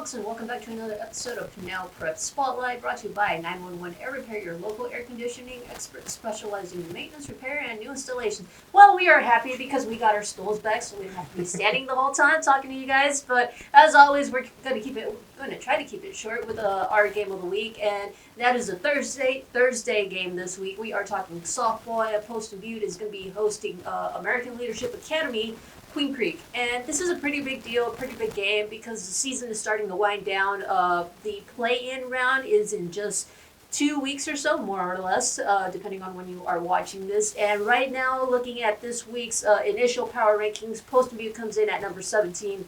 folks, and welcome back to another episode of Pinal Prep Spotlight, brought to you by 911 Air Repair, your local air conditioning expert specializing in maintenance, repair, and new installations. Well, we are happy because we got our stools back, so we don't have to be standing the whole time talking to you guys. But as always, we're going to try to keep it short with our game of the week, and that is a Thursday game this week. We are talking softball. At Poston Butte is going to be hosting American Leadership Academy, Queen Creek. And this is a pretty big deal, a pretty big game because the season is starting to wind down. The play-in round is in just 2 weeks or so, more or less, depending on when you are watching this. And right now, looking at this week's initial power rankings, Poston Butte comes in at number 17.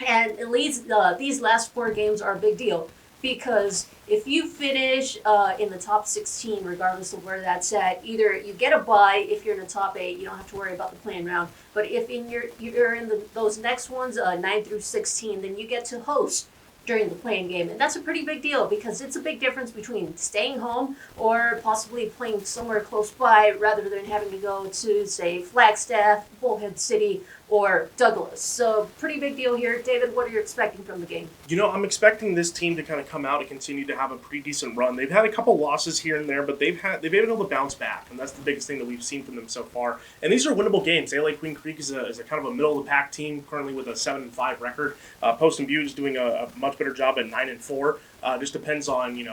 And at least these last 4 games are a big deal because if you finish in the top 16, regardless of where that's at, either you get a bye if you're in the top 8, you don't have to worry about the playing round. But if you're in those next ones, 9 through 16, then you get to host during the playing game. And that's a pretty big deal because it's a big difference between staying home or possibly playing somewhere close by rather than having to go to, say, Flagstaff, Bullhead City, or Douglas. So pretty big deal here. David, what are you expecting from the game? You know, I'm expecting this team to kind of come out and continue to have a pretty decent run. They've had a couple losses here and there, but they've been able to bounce back, and that's the biggest thing that we've seen from them so far. And these are winnable games. LA Queen Creek is a kind of a middle of the pack team, currently with a 7-5 record. Poston Butte is doing a much better job at 9-4. Just depends on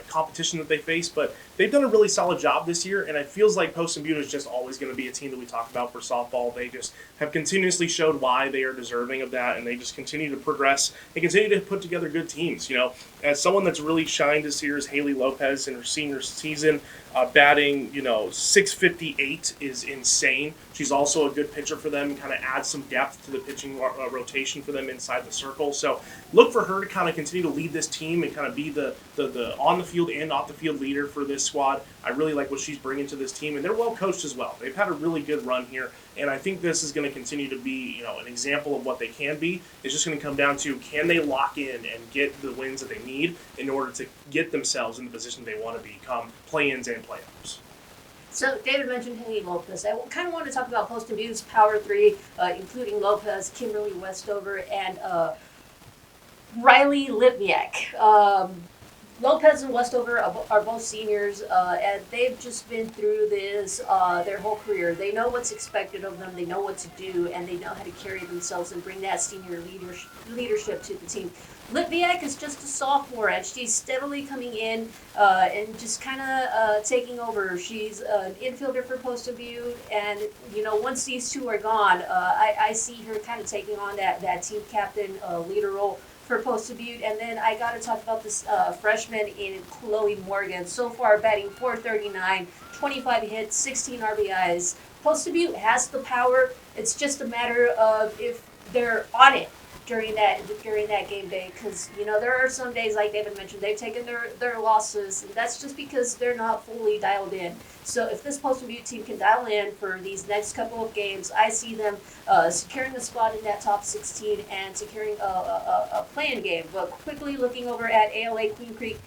competition that they face, but they've done a really solid job this year, and it feels like Poston Butte is just always going to be a team that we talk about for softball. They just have continuously showed why they are deserving of that, and they just continue to progress and continue to put together good teams. You know, as someone that's really shined this year is Haley Lopez in her senior season. Batting, 658 is insane. She's also a good pitcher for them, kind of adds some depth to the pitching rotation for them inside the circle. So look for her to kind of continue to lead this team and kind of be the on the field and off the field leader for this squad. I really like what she's bringing to this team, and they're well coached as well. They've had a really good run here, and I think this is going to continue to be, an example of what they can be. It's just going to come down to, can they lock in and get the wins that they need in order to get themselves in the position they want to become play-ins and playoffs. So David mentioned Haley Lopez. I kind of want to talk about Poston Butte's Power 3, including Lopez, Kimberly Westover, and Riley Lipniak. Lopez and Westover are both seniors, and they've just been through this their whole career. They know what's expected of them, they know what to do, and they know how to carry themselves and bring that senior leadership to the team. Lipniak is just a sophomore, and she's steadily coming in and just kind of taking over. She's an infielder for Poston Butte, and once these two are gone, I see her kind of taking on that team captain leader role for Poston Butte. And then I got to talk about this freshman in Chloe Morgan. So far, batting .439, 25 hits, 16 RBIs. Poston Butte has the power. It's just a matter of if they're on it during that game day, because there are some days, like David mentioned, they've taken their losses, and that's just because they're not fully dialed in. So if this Poston Butte team can dial in for these next couple of games, I see them securing a spot in that top 16 and securing a play-in game. But quickly looking over at ALA Queen Creek,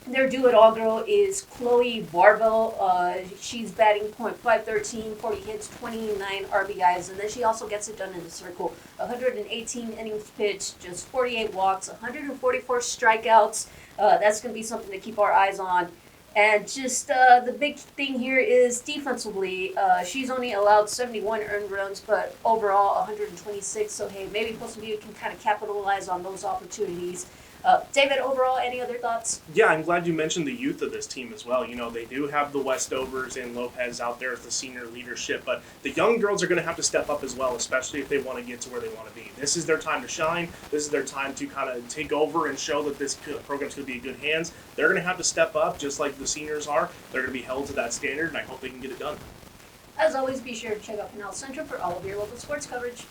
their do-it-all girl is Chloe Barbell. She's batting .513, 40 hits, 29 RBIs, and then she also gets it done in the circle. 118 innings pitched, just 48 walks, 144 strikeouts. That's going to be something to keep our eyes on. And just the big thing here is defensively, she's only allowed 71 earned runs, but overall 126. So, hey, maybe Poston Butte can kind of capitalize on those opportunities. David, overall, any other thoughts? Yeah, I'm glad you mentioned the youth of this team as well. They do have the Westovers and Lopez out there as the senior leadership, but the young girls are going to have to step up as well, especially if they want to get to where they want to be. This is their time to shine. This is their time to kind of take over and show that this program's going to be in good hands. They're going to have to step up just like the seniors are. They're going to be held to that standard, and I hope they can get it done. As always, be sure to check out Pinal Central for all of your local sports coverage.